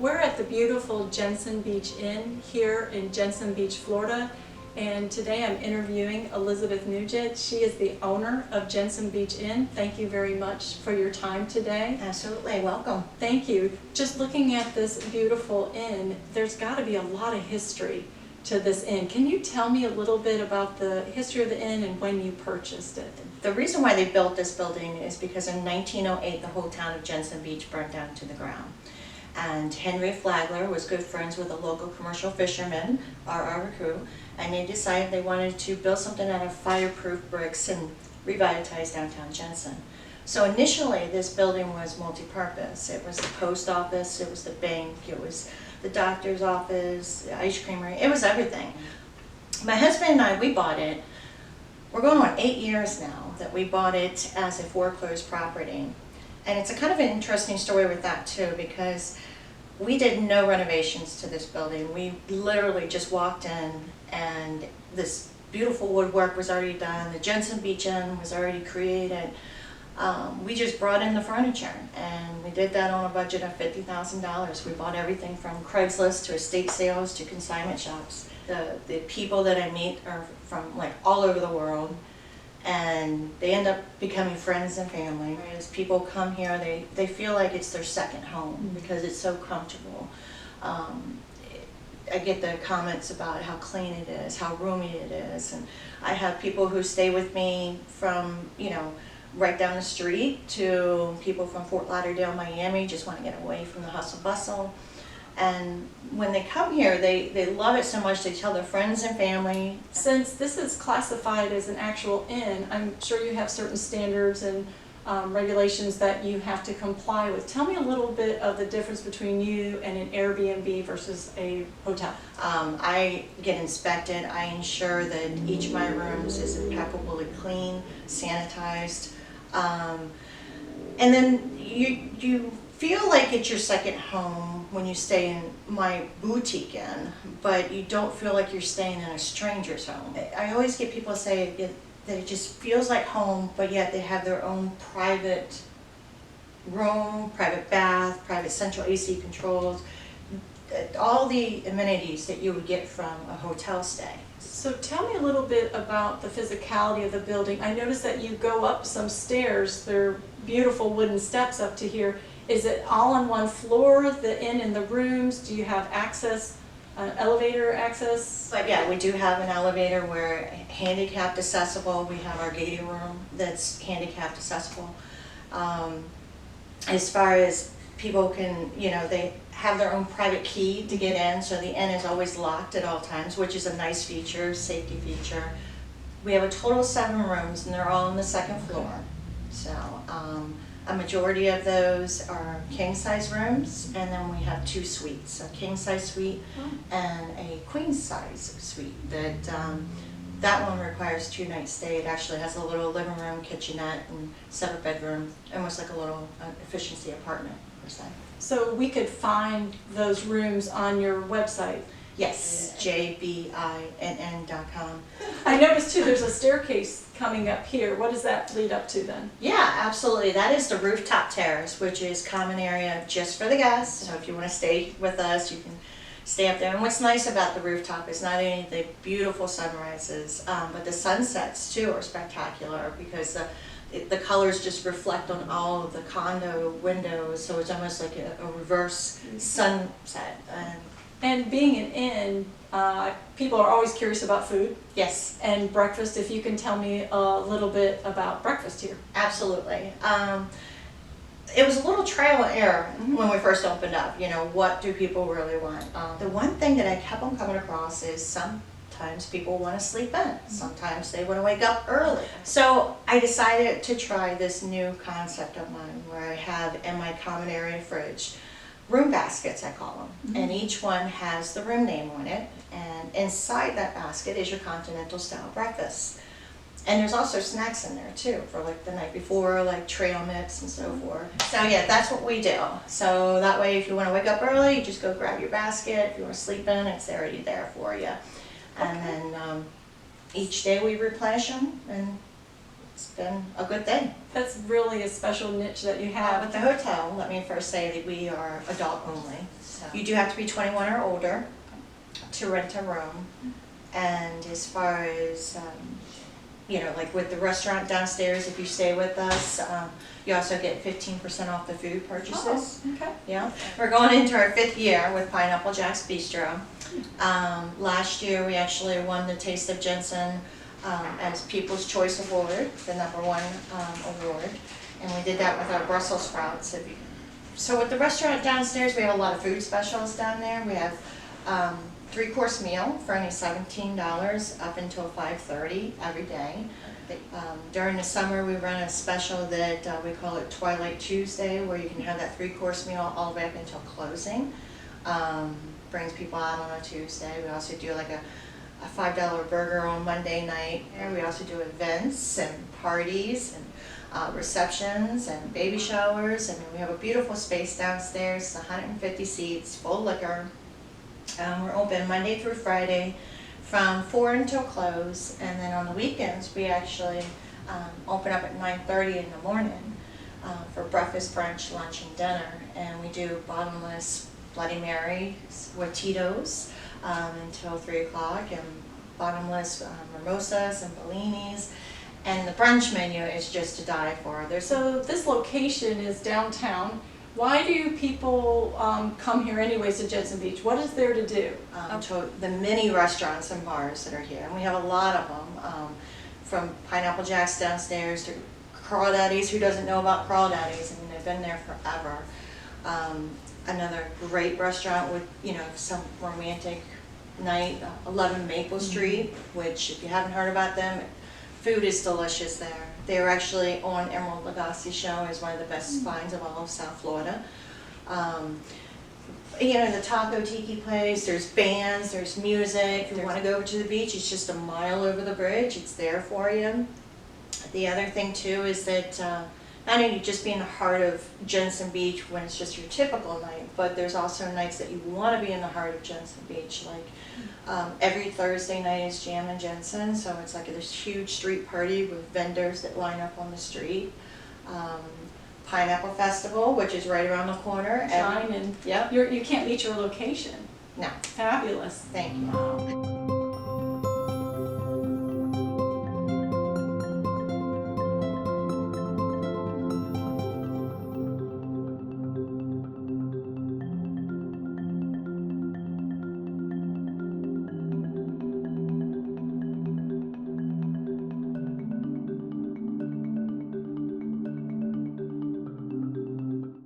We're at the beautiful Jensen Beach Inn here in Jensen Beach, Florida, and today I'm interviewing Elizabeth Nugent. She is the owner of Jensen Beach Inn. Thank you very much for your time today. Absolutely, welcome. Thank you. Just looking at this beautiful inn, there's got to be a lot of history to this inn. Can you tell me a little bit about the history of the inn and when you purchased it? The reason why they built this building is because in 1908 the whole town of Jensen Beach burned down to the ground. And Henry Flagler was good friends with a local commercial fisherman, R.R. Crew, and they decided they wanted to build something out of fireproof bricks and revitalize downtown Jensen. So initially this building was multi-purpose. It was the post office, it was the bank, it was the doctor's office, the ice creamery, it was everything. My husband and I, we bought it. We're going on 8 years now that we bought it as a foreclosed property. And it's a kind of an interesting story with that too, because we did no renovations to this building. We literally just walked in and this beautiful woodwork was already done. The Jensen Beach Inn was already created. We just brought in the furniture, and we did that on a budget of $50,000. We bought everything from Craigslist to estate sales to consignment shops. The people that I meet are from like all over the world, and they end up becoming friends and family. As people come here, they feel like it's their second home because it's so comfortable. I get the comments about how clean it is, how roomy it is, and I have people who stay with me from, you know, right down the street to people from Fort Lauderdale, Miami, just want to get away from the hustle bustle. And when they come here, they love it so much, they tell their friends and family. Since this is classified as an actual inn, I'm sure you have certain standards and regulations that you have to comply with. Tell me a little bit of the difference between you and an Airbnb versus a hotel. I get inspected. I ensure that each of my rooms is impeccably clean, sanitized. And then you feel like it's your second home when you stay in my boutique inn, but you don't feel like you're staying in a stranger's home. I always get people say that it just feels like home, but yet they have their own private room, private bath, private central AC controls, all the amenities that you would get from a hotel stay. So tell me a little bit about the physicality of the building. I noticed that you go up some stairs. They're beautiful wooden steps up to here. Is it all on one floor, the inn and the rooms? Do you have access, elevator access? But yeah, we do have an elevator where handicapped accessible. We have our gating room that's handicapped accessible. As far as people can, you know, they have their own private key to get in, so the inn is always locked at all times, which is a nice feature, safety feature. We have a total of 7 rooms, and they're all on the second floor. So a majority of those are king-size rooms, and then we have 2 suites, a king-size suite and a queen-size suite. That one requires 2 night stay. It actually has a little living room, kitchenette, and separate bedroom, almost like a little efficiency apartment per se. So we could find those rooms on your website? Yes, jbinn.com. I noticed too there's a staircase coming up here. What does that lead up to then? Yeah, absolutely. That is the rooftop terrace, which is common area just for the guests. So if you want to stay with us, you can stay up there. And what's nice about the rooftop is not only the beautiful sunrises, but the sunsets too are spectacular because the colors just reflect on all of the condo windows, so it's almost like a reverse sunset. And being an inn, people are always curious about food. Yes. And breakfast, if you can tell me a little bit about breakfast here. Absolutely. It was a little trial and error when we first opened up. You know, what do people really want? The one thing that I kept on coming across is sometimes people want to sleep in. Sometimes they want to wake up early. So I decided to try this new concept of mine where I have in my common area fridge room baskets, I call them, and each one has the room name on it, and inside that basket is your continental style breakfast. And there's also snacks in there too for like the night before, like trail mix and so forth. So yeah, that's what we do. So that way if you want to wake up early, you just go grab your basket. If you want to sleep in, it's already there for you. And then each day we replenish them and it's been a good thing. That's really a special niche that you With have. the hotel, let me first say that we are adult only. You do have to be 21 or older to rent a room. And as far as, you know, like with the restaurant downstairs, if you stay with us, you also get 15% off the food purchases. Oh, okay. Yeah, we're going into our 5th year with Pineapple Jack's Bistro. Last year, we actually won the Taste of Jensen as People's Choice Award, the #1 award. And we did that with our Brussels sprouts. So with the restaurant downstairs, we have a lot of food specials down there. We have 3-course meal for only $17 up until 5:30 every day. During the summer, we run a special that we call it Twilight Tuesday, where you can have that 3-course meal all the way up until closing. Brings people out on a Tuesday. We also do like a $5 burger on Monday night. And we also do events and parties and receptions and baby showers. And we have a beautiful space downstairs, 150 seats, full liquor. We're open Monday through Friday from 4 until close, and then on the weekends we actually open up at 9:30 in the morning for breakfast, brunch, lunch, and dinner. And we do bottomless Bloody Marys with Tito's until 3 o'clock, and bottomless mimosas and bellinis. And the brunch menu is just to die for. So this location is downtown. Why do people come here anyways to Jensen Beach? What is there to do? To the many restaurants and bars that are here, and we have a lot of them, from Pineapple Jack's downstairs to Crawdaddy's. Who doesn't know about Crawdaddy's? I mean, they've been there forever. Another great restaurant with, you know, some romantic night, 11 Maple Street, which if you haven't heard about them, food is delicious there. They were actually on Emerald Lagasse's show as one of the best finds of all of South Florida. You know, the Taco Tiki place, there's bands, there's music. If you want to go over to the beach, it's just a mile over the bridge. It's there for you. The other thing too is that not only just be in the heart of Jensen Beach when it's just your typical night, but there's also nights that you want to be in the heart of Jensen Beach. Like every Thursday night is Jam and Jensen, so it's like this huge street party with vendors that line up on the street. Pineapple Festival, which is right around the corner. Shine and yep. You can't beat your location. No. Fabulous. Thank you.